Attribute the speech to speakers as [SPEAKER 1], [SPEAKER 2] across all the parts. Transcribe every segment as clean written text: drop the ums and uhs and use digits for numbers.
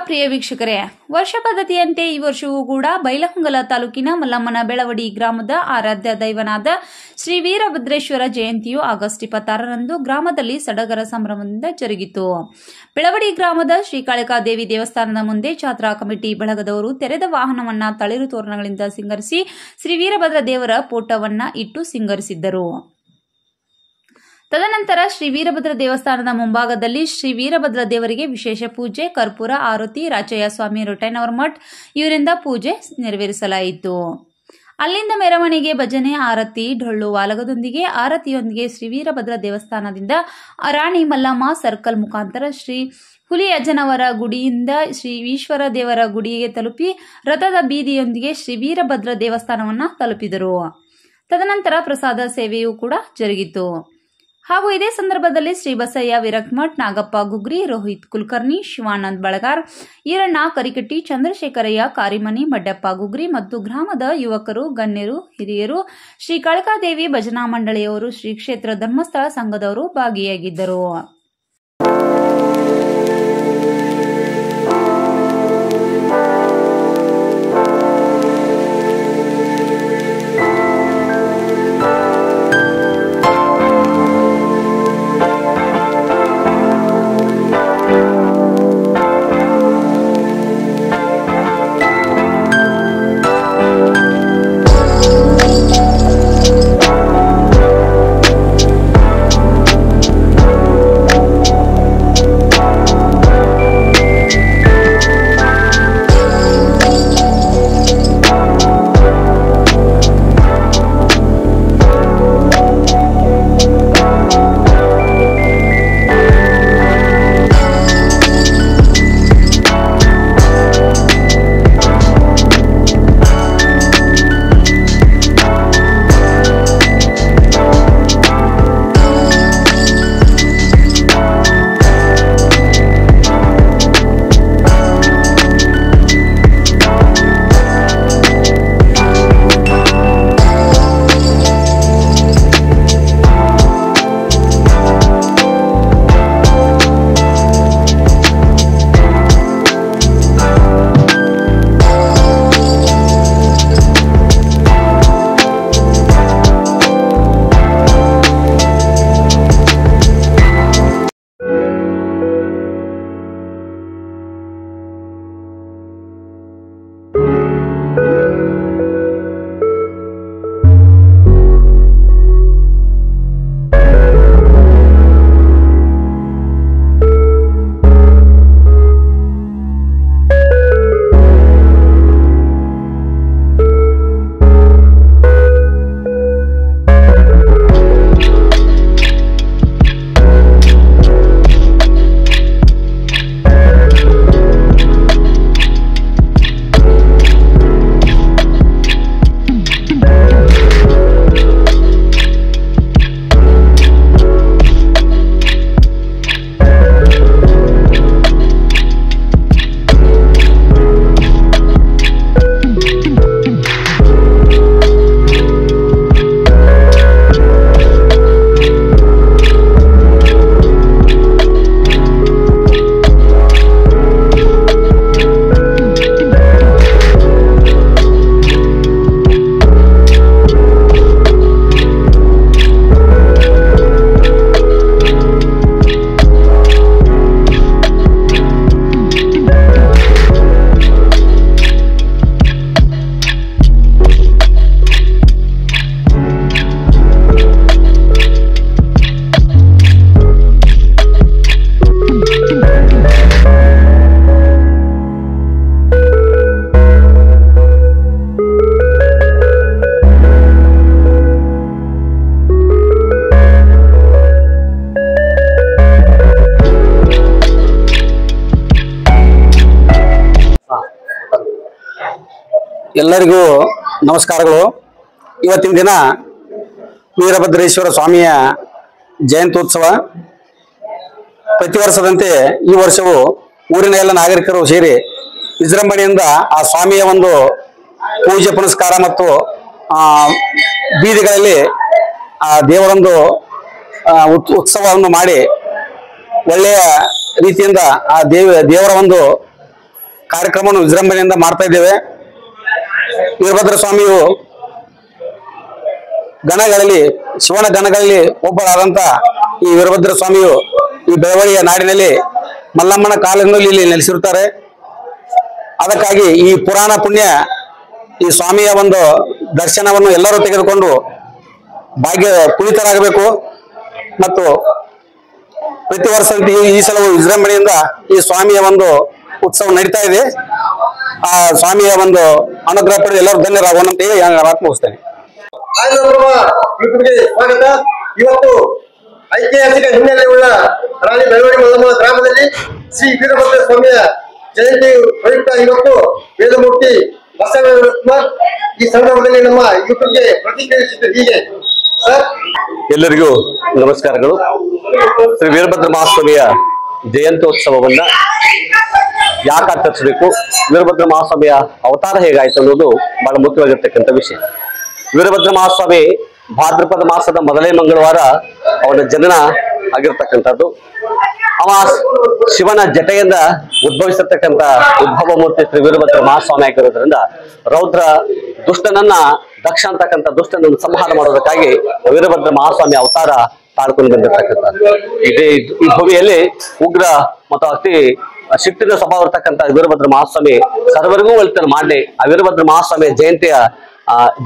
[SPEAKER 1] ಪ್ರಿಯ ವೀಕ್ಷಕರೇ, ವರ್ಷ ಪದ್ಧತಿಯಂತೆ ಈ ವರ್ಷವೂ ಕೂಡ ಬೈಲಹೊಂಗಲ ತಾಲೂಕಿನ ಮಲ್ಲಮ್ಮನ ಬೆಳವಡಿ ಗ್ರಾಮದ ಆರಾಧ್ಯ ದೈವನಾದ ಶ್ರೀ ವೀರಭದ್ರೇಶ್ವರ ಜಯಂತಿಯು ಆಗಸ್ಟ್ 26ರಂದು ಗ್ರಾಮದಲ್ಲಿ ಸಡಗರ ಸಂಭ್ರಮದಿಂದ ಜರುಗಿತು. ಬೆಳವಡಿ ಗ್ರಾಮದ ಶ್ರೀ ಕಾಳಿಕಾದೇವಿ ದೇವಸ್ಥಾನದ ಮುಂದೆ ಛಾತ್ರಾ ಕಮಿಟಿ ಬಳಗದವರು ತೆರೆದ ವಾಹನವನ್ನ ತಳಿರು ತೋರಣಗಳಿಂದ ಸಿಂಗರಿಸಿ ಶ್ರೀ ವೀರಭದ್ರ ದೇವರ ಫೋಟೋವನ್ನ ಇಟ್ಟು ಸಿಂಗರಿಸಿದ್ದರು. ತದನಂತರ ಶ್ರೀ ವೀರಭದ್ರ ದೇವಸ್ಥಾನದ ಮುಂಭಾಗದಲ್ಲಿ ಶ್ರೀ ವೀರಭದ್ರ ದೇವರಿಗೆ ವಿಶೇಷ ಪೂಜೆ, ಕರ್ಪೂರ ಆರತಿ, ರಾಚಯ್ಯ ಸ್ವಾಮಿ ರೊಟೈನವರ ಮಠ್ ಇವರಿಂದ ಪೂಜೆ ನೆರವೇರಿಸಲಾಯಿತು. ಅಲ್ಲಿಂದ ಮೆರವಣಿಗೆ, ಭಜನೆ, ಆರತಿ, ಡೊಳ್ಳು ವಾಲಗದೊಂದಿಗೆ ಆರತಿಯೊಂದಿಗೆ ಶ್ರೀ ವೀರಭದ್ರ ದೇವಸ್ಥಾನದಿಂದ ರಾಣಿ ಮಲ್ಲಮ್ಮ ಸರ್ಕಲ್ ಮುಖಾಂತರ ಶ್ರೀ ಹುಲಿಯಜ್ಜನವರ ಗುಡಿಯಿಂದ ಶ್ರೀ ಈಶ್ವರ ದೇವರ ಗುಡಿಗೆ ತಲುಪಿ ರಥದ ಬೀದಿಯೊಂದಿಗೆ ಶ್ರೀ ವೀರಭದ್ರ ದೇವಸ್ಥಾನವನ್ನ ತಲುಪಿದರು. ತದನಂತರ ಪ್ರಸಾದ ಸೇವೆಯೂ ಕೂಡ ಜರುಗಿತು. ಹಾಗೂ ಇದೇ ಸಂದರ್ಭದಲ್ಲಿ ಶ್ರೀ ಬಸಯ್ಯ ವಿರಕ್ಮಠ್, ನಾಗಪ್ಪ ಗುಗ್ರಿ, ರೋಹಿತ್ ಕುಲಕರ್ಣಿ, ಶಿವಾನಂದ್ ಬಳಗಾರ್, ಈರಣ್ಣ ಕರಿಕಟ್ಟಿ, ಚಂದ್ರಶೇಖರಯ್ಯ ಕಾರಿಮನಿ, ಮಡ್ಡಪ್ಪ ಗುಗ್ರಿ ಮತ್ತು ಗ್ರಾಮದ ಯುವಕರು, ಗಣ್ಯರು, ಹಿರಿಯರು, ಶ್ರೀ ಕಾಳಿಕಾದೇವಿ ಭಜನಾ ಮಂಡಳಿಯವರು, ಶ್ರೀ ಕ್ಷೇತ್ರ ಧರ್ಮಸ್ಥಳ ಸಂಘದವರು ಭಾಗಿಯಾಗಿದ್ದರು.
[SPEAKER 2] ಎಲ್ಲರಿಗೂ ನಮಸ್ಕಾರಗಳು. ಇವತ್ತಿನ ದಿನ ವೀರಭದ್ರೇಶ್ವರ ಸ್ವಾಮಿಯ ಜಯಂತ್ಯೋತ್ಸವ. ಪ್ರತಿ ವರ್ಷದಂತೆ ಈ ವರ್ಷವೂ ಊರಿನ ಎಲ್ಲ ನಾಗರಿಕರು ಸೇರಿ ವಿಜೃಂಭಣೆಯಿಂದ ಆ ಸ್ವಾಮಿಯ ಒಂದು ಪೂಜೆ ಪುನಸ್ಕಾರ ಮತ್ತು ಬೀದಿಗಳಲ್ಲಿ ಆ ದೇವರೊಂದು ಉತ್ಸವವನ್ನು ಮಾಡಿ ಒಳ್ಳೆಯ ರೀತಿಯಿಂದ ಆ ದೇವರ ಒಂದು ಕಾರ್ಯಕ್ರಮವನ್ನು ವಿಜೃಂಭಣೆಯಿಂದ ಮಾಡ್ತಾ ಇದ್ದೇವೆ. ವೀರಭದ್ರ ಸ್ವಾಮಿಯು ಗಣಗಳಲ್ಲಿ ಶಿವನ ಗಣಗಳಲ್ಲಿ ಒಬ್ಬರಾದಂತ ಈ ವೀರಭದ್ರ ಸ್ವಾಮಿಯು ಈ ಬೆಳವಣಿಗೆಯ ನಾಡಿನಲ್ಲಿ ಮಲ್ಲಮ್ಮನ ಕಾಲಿನಲ್ಲಿ ಇಲ್ಲಿ ನೆಲೆಸಿರುತ್ತಾರೆ. ಅದಕ್ಕಾಗಿ ಈ ಪುರಾಣ ಪುಣ್ಯ ಈ ಸ್ವಾಮಿಯ ಒಂದು ದರ್ಶನವನ್ನು ಎಲ್ಲರೂ ತೆಗೆದುಕೊಂಡು ಭಾಗ್ಯ ಪುನೀತರಾಗಬೇಕು. ಮತ್ತು ಪ್ರತಿ ವರ್ಷದಂತೆ ಈ ಸಲವು ವಿಜೃಂಭಣೆಯಿಂದ ಈ ಸ್ವಾಮಿಯ ಒಂದು ಉತ್ಸವ ನಡೀತಾ ಇದೆ. ಆ ಸ್ವಾಮಿಯ ಒಂದು ಅನುಗ್ರಹ ಪಡೆದು ಎಲ್ಲರೂ ಧನ್ಯರಾಗೋಣ ಅಂತ ಹೇಳಿ ಮಾತು ಮುಗಿಸ್ತೇನೆ.
[SPEAKER 3] ಸ್ವಾಗತ. ಇವತ್ತು ಐತಿಹಾಸಿಕ ಹಿನ್ನೆಲೆ ಉಳ್ಳ ರಾಣಿ ಬೆಳವಡಿ ಮಲ್ಲಮ್ಮ ಗ್ರಾಮದಲ್ಲಿ ಶ್ರೀ ವೀರಭದ್ರ ಸ್ವಾಮಿಯ ಜಯಂತಿ ಪ್ರಯುಕ್ತ ಇವತ್ತು ವೇದಮೂರ್ತಿ ಬಸವರಾಜ ಈ ಸಂದರ್ಭದಲ್ಲಿ ನಮ್ಮ ಯೂಟ್ಯೂಬ್ಗೆ ಪ್ರತಿಕ್ರಿಯಿಸಿದ್ದು ಹೀಗೆ. ಸರ್,
[SPEAKER 4] ಎಲ್ಲರಿಗೂ ನಮಸ್ಕಾರಗಳು. ಶ್ರೀ ವೀರಭದ್ರ ಮಹಾಸ್ವಾಮಿಯ ಜಯಂತ್ಯೋತ್ಸವವನ್ನ ಯಾಕೆ ಆಚರಿಸಬೇಕು, ವೀರಭದ್ರ ಮಹಾಸ್ವಾಮಿಯ ಅವತಾರ ಹೇಗಾಯ್ತು ಅನ್ನೋದು ಬಹಳ ಮುಖ್ಯವಾಗಿರ್ತಕ್ಕಂಥ ವಿಷಯ. ವೀರಭದ್ರ ಮಹಾಸ್ವಾಮಿ ಭಾದ್ರಪದ ಮಾಸದ ಮೊದಲೇ ಮಂಗಳವಾರ ಅವನ ಜನನ ಆಗಿರ್ತಕ್ಕಂಥದ್ದು. ಅವ ಶಿವನ ಜಟೆಯಿಂದ ಉದ್ಭವಿಸಿರ್ತಕ್ಕಂಥ ಉದ್ಭವ ಮೂರ್ತಿ ಶ್ರೀ ವೀರಭದ್ರ ಮಹಾಸ್ವಾಮಿ ಆಗಿರೋದ್ರಿಂದ ರೌದ್ರ ದುಷ್ಟನನ್ನ ದಕ್ಷ ಅಂತಕ್ಕಂಥ ದುಷ್ಟನನ್ನು ಸಂಹಾರ ಮಾಡೋದಕ್ಕಾಗಿ ವೀರಭದ್ರ ಮಹಾಸ್ವಾಮಿ ಅವತಾರ ತಾಳ್ಕೊಂಡು ಬಂದಿರ್ತಕ್ಕಂಥದ್ದು. ಈ ಭೂಮಿಯಲ್ಲಿ ಉಗ್ರ ಮತ್ತು ಅತಿ ಶಿಟ್ಟಿನ ಸ್ವಭಾವ ಇರ್ತಕ್ಕಂಥ ವೀರಭದ್ರ ಮಹಾಸ್ವಾಮಿ ಸರ್ವರಿಗೂ ಒಳಿತನ್ನು ಮಾಡಿ ಆ ವೀರಭದ್ರ ಮಹಾಸ್ವಾಮಿಯ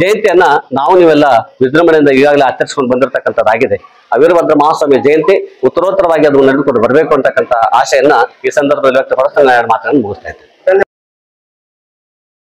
[SPEAKER 4] ಜಯಂತಿಯನ್ನ ನಾವು ನೀವೆಲ್ಲ ವಿಜೃಂಭಣೆಯಿಂದ ಈಗಾಗಲೇ ಆಚರಿಸಿಕೊಂಡು ಬಂದಿರತಕ್ಕಂಥದ್ದಾಗಿದೆ. ಆ ವೀರಭದ್ರ ಮಹಾಸ್ವಾಮಿ ಜಯಂತಿ ಉತ್ತರೋತ್ತರವಾಗಿ ಅದನ್ನು ನಡೆದುಕೊಂಡು ಬರಬೇಕು ಅಂತಕ್ಕಂಥ ಆಶೆಯನ್ನ ಈ ಸಂದರ್ಭದಲ್ಲಿ ವ್ಯಕ್ತಪಡಿಸ್ತಾ ನಾನು ಮಾತನ್ನು ಮುಗಿಸ್ತಾ ಇದ್ದೇನೆ.